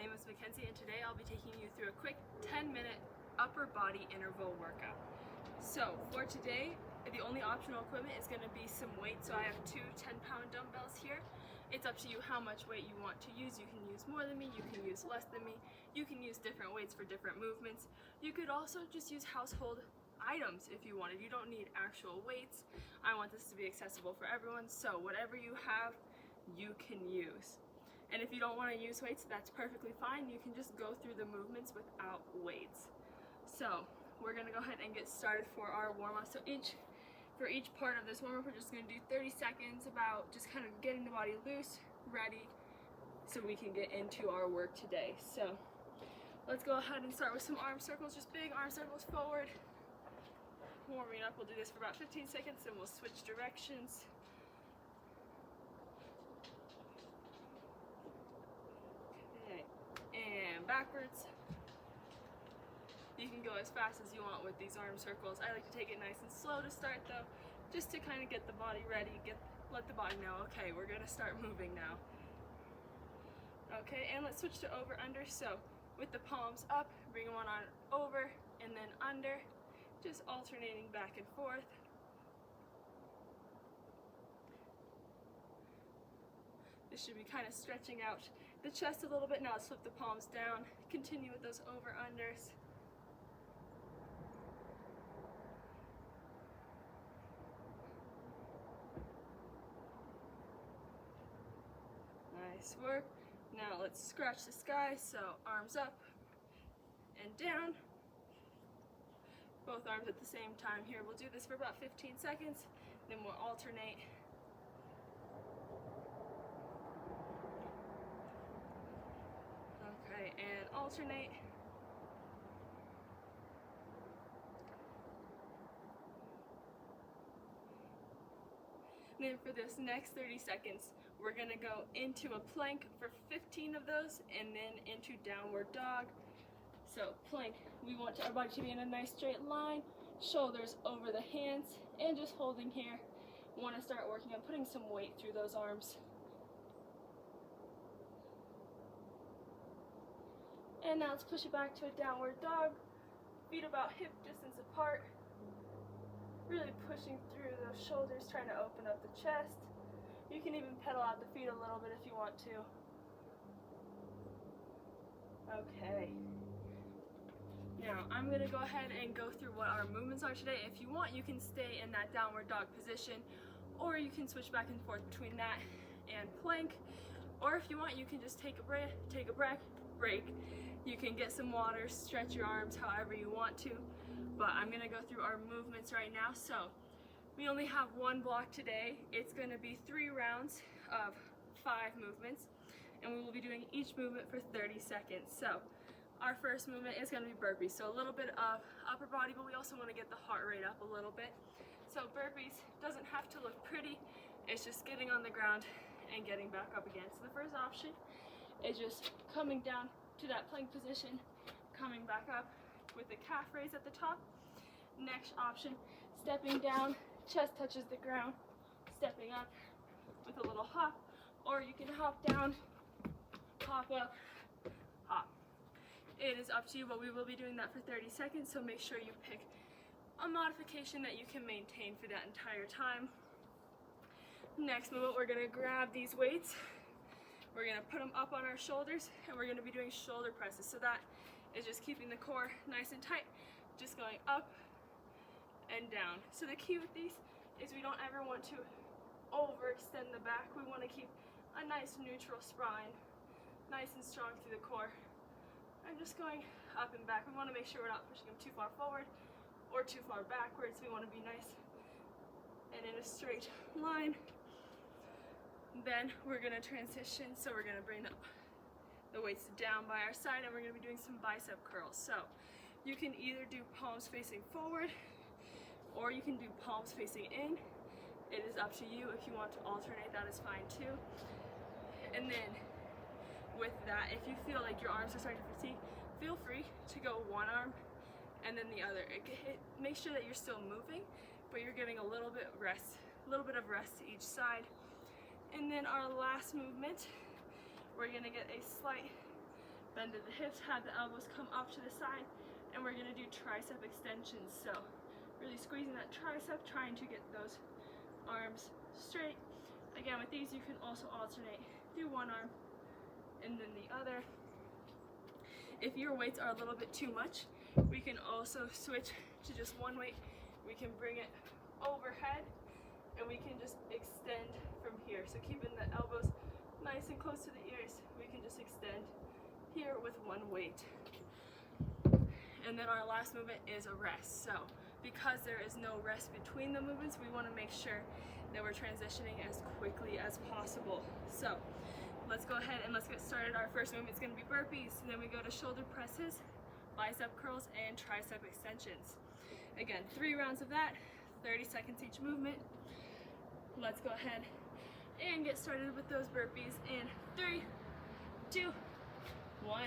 name is Mackenzie, and today I'll be taking you through a quick 10-minute upper body interval workout. So for today, the only optional equipment is going to be some weights. So I have two 10-pound dumbbells here. It's up to you how much weight you want to use. You can use more than me, you can use less than me, you can use different weights for different movements. You could also just use household items if you wanted. You don't need actual weights. I want this to be accessible for everyone, so whatever you have, you can use. And if you don't want to use weights, that's perfectly fine. You can just go through the movements without weights. So we're gonna go ahead and get started for our warm-up. So for each part of this warm-up, we're just gonna do 30 seconds about just kind of getting the body loose, ready, so we can get into our work today. So let's go ahead and start with some arm circles, just big arm circles forward. Warming up, we'll do this for about 15 seconds, and we'll switch directions. Okay, and backwards. You can go as fast as you want with these arm circles. I like to take it nice and slow to start though, just to kind of get the body ready, let the body know, okay, we're gonna start moving now. Okay, and let's switch to over under. So with the palms up, bring one arm over and then under, just alternating back and forth. This should be kind of stretching out the chest a little bit. Now let's flip the palms down, continue with those over unders. Nice work. Now let's scratch the sky, so arms up and down. Both arms at the same time here. We'll do this for about 15 seconds, then we'll alternate. Okay, and alternate. And then for this next 30 seconds, we're gonna go into a plank for 15 of those, and then into downward dog. So plank, we want our body to be in a nice straight line, shoulders over the hands, and just holding here. We want to start working on putting some weight through those arms. And now let's push it back to a downward dog. Feet about hip distance apart. Really pushing through those shoulders, trying to open up the chest. You can even pedal out the feet a little bit if you want to. Okay. Now, I'm going to go ahead and go through what our movements are today. If you want, you can stay in that downward dog position, or you can switch back and forth between that and plank. Or if you want, you can just take a break. You can get some water, stretch your arms however you want to. But I'm going to go through our movements right now. So we only have one block today. It's going to be 3 rounds of 5 movements, and we will be doing each movement for 30 seconds. So our first movement is going to be burpees. So a little bit of upper body, but we also want to get the heart rate up a little bit. So burpees doesn't have to look pretty. It's just getting on the ground and getting back up again. So the first option is just coming down to that plank position, coming back up with the calf raise at the top. Next option, stepping down, chest touches the ground, stepping up with a little hop, or you can hop down, hop up, hop. It is up to you, but we will be doing that for 30 seconds, so make sure you pick a modification that you can maintain for that entire time. Next movement, we're gonna grab these weights, we're gonna put them up on our shoulders, and we're gonna be doing shoulder presses. So that is just keeping the core nice and tight, just going up and down. So the key with these is we don't ever want to overextend the back. We want to keep a nice neutral spine, nice and strong through the core. I'm just going up and back. We want to make sure we're not pushing them too far forward or too far backwards. We want to be nice and in a straight line. Then we're going to transition. So we're going to bring the weights down by our side, and we're going to be doing some bicep curls. So you can either do palms facing forward, or you can do palms facing in. It is up to you. If you want to alternate, that is fine too. And then with that, if you feel like your arms are starting to fatigue, feel free to go one arm and then the other. Make sure that you're still moving, but you're getting a little bit of rest to each side. And then our last movement, we're gonna get a slight Bend at the hips, have the elbows come up to the side, and we're gonna do tricep extensions. So really squeezing that tricep, trying to get those arms straight. Again, with these, you can also alternate through one arm and then the other. If your weights are a little bit too much, we can also switch to just one weight. We can bring it overhead and we can just extend from here. So keeping the elbows nice and close to the ears, we can just extend here with one weight. And then our last movement is a rest. So because there is no rest between the movements, we want to make sure that we're transitioning as quickly as possible. So let's go ahead and let's get started. Our first movement is going to be burpees, and then we go to shoulder presses, bicep curls, and tricep extensions. Again, 3 rounds of that, 30 seconds each movement. Let's go ahead and get started with those burpees in 3, 2, 1.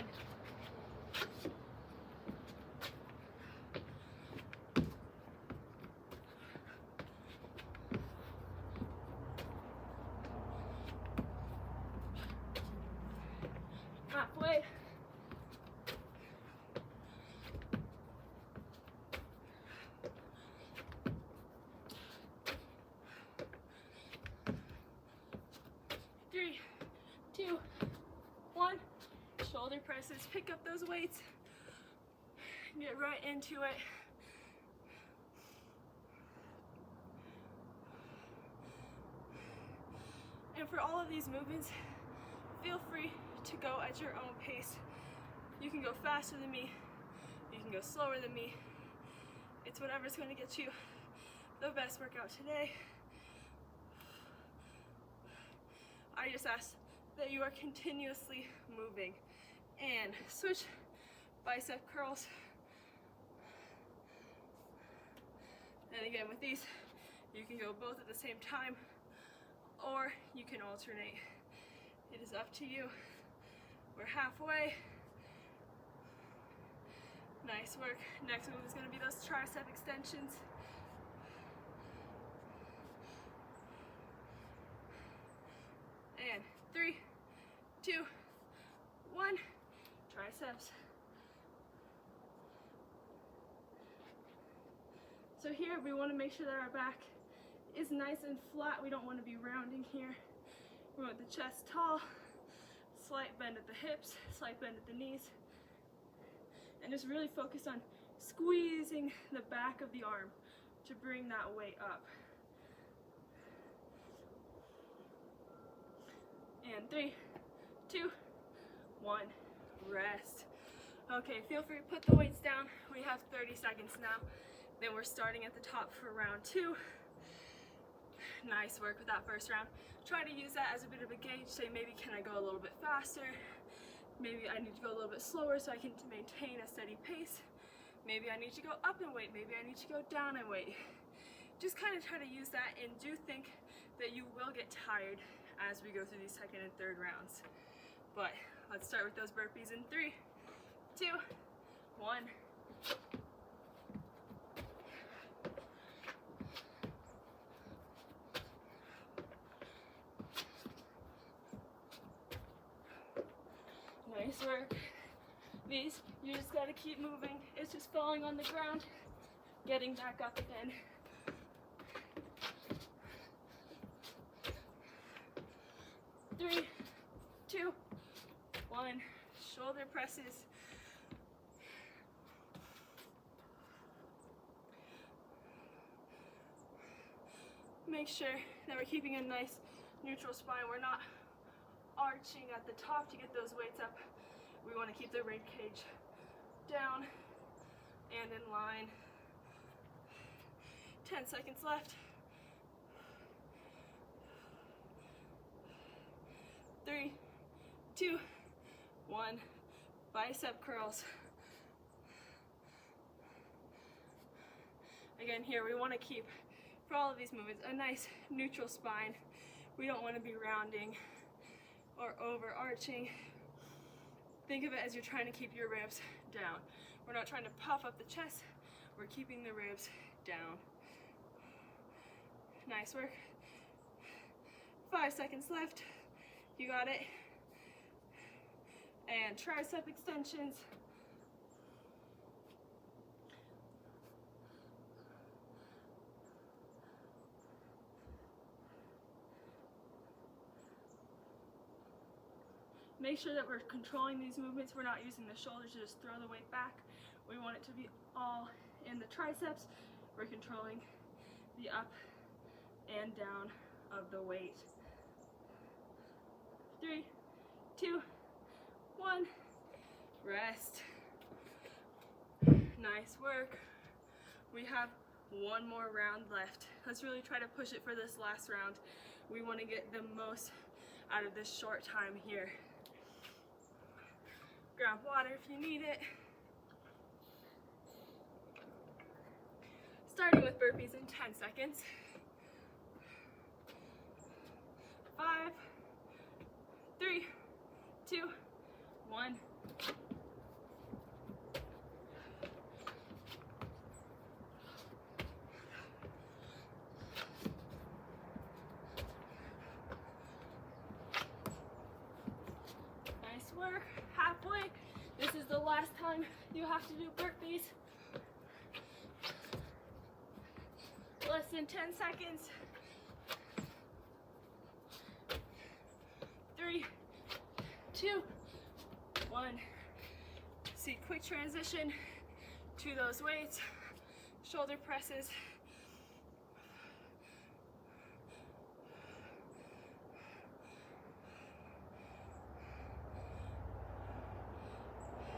Halfway. Three, two, one. Shoulder presses, pick up those weights. Get right into it. And for all of these movements, feel free to go at your own pace. You can go faster than me, you can go slower than me. It's whatever's going to get you the best workout today. I just ask that you are continuously moving. And switch bicep curls. And again, with these, you can go both at the same time, or you can alternate. It is up to you. We're halfway. Nice work. Next move is going to be those tricep extensions. And 3, 2, 1. Triceps. So here we want to make sure that our back is nice and flat. We don't want to be rounding here. We want the chest tall, slight bend at the hips, slight bend at the knees, and just really focus on squeezing the back of the arm to bring that weight up. And 3, 2, 1, rest. Okay, feel free to put the weights down. We have 30 seconds now. Then we're starting at the top for round 2. Nice work with that first round. Try to use that as a bit of a gauge. Say maybe can I go a little bit faster? Maybe I need to go a little bit slower so I can maintain a steady pace. Maybe I need to go up in weight. Maybe I need to go down in weight. Just kind of try to use that, and do think that you will get tired as we go through these second and third rounds. But let's start with those burpees in 3, 2, 1. Nice work. These, you just gotta keep moving. It's just falling on the ground, getting back up again. Three, 2, 1. Shoulder presses. Make sure that we're keeping a nice neutral spine. We're not arching at the top to get those weights up. We want to keep the rib cage down and in line. 10 seconds left. 3, 2, 1. Bicep curls. Again, here we want to keep, for all of these movements, a nice neutral spine. We don't want to be rounding or overarching. Think of it as you're trying to keep your ribs down. We're not trying to puff up the chest, we're keeping the ribs down. Nice work. 5 seconds left. You got it. and tricep extensions. Make sure that we're controlling these movements. We're not using the shoulders to just throw the weight back. We want it to be all in the triceps. We're controlling the up and down of the weight. 3, 2, 1, rest. Nice work. We have one more round left. Let's really try to push it for this last round. We want to get the most out of this short time here. Grab water if you need it. Starting with burpees in 10 seconds. 5, 3, 2, 1. Nice work. Halfway. This is the last time you have to do burpees. Less than 10 seconds. 3, 2, 1. See, quick transition to those weights. Shoulder presses.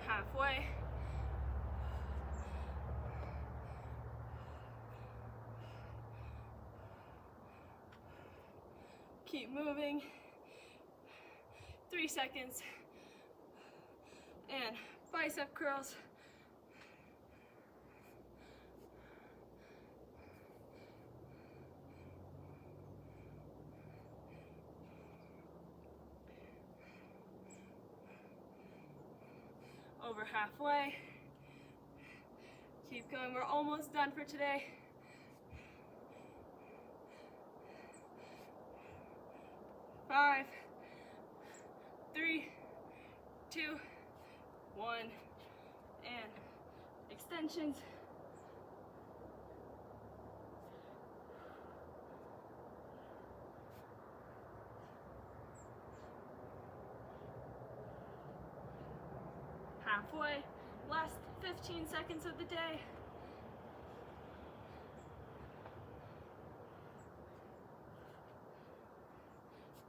Halfway. Keep moving. 3 seconds. And bicep curls. Over halfway. Keep going. We're almost done for today. 5, 3, 2, 1, and extensions. Halfway, last 15 seconds of the day.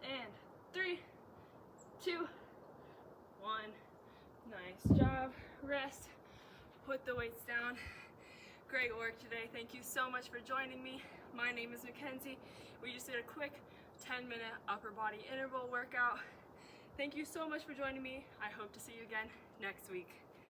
And 3, 2, 1. Nice job. Rest. Put the weights down. Great work today. Thank you so much for joining me. My name is Mackenzie. We just did a quick 10-minute upper body interval workout. Thank you so much for joining me. I hope to see you again next week.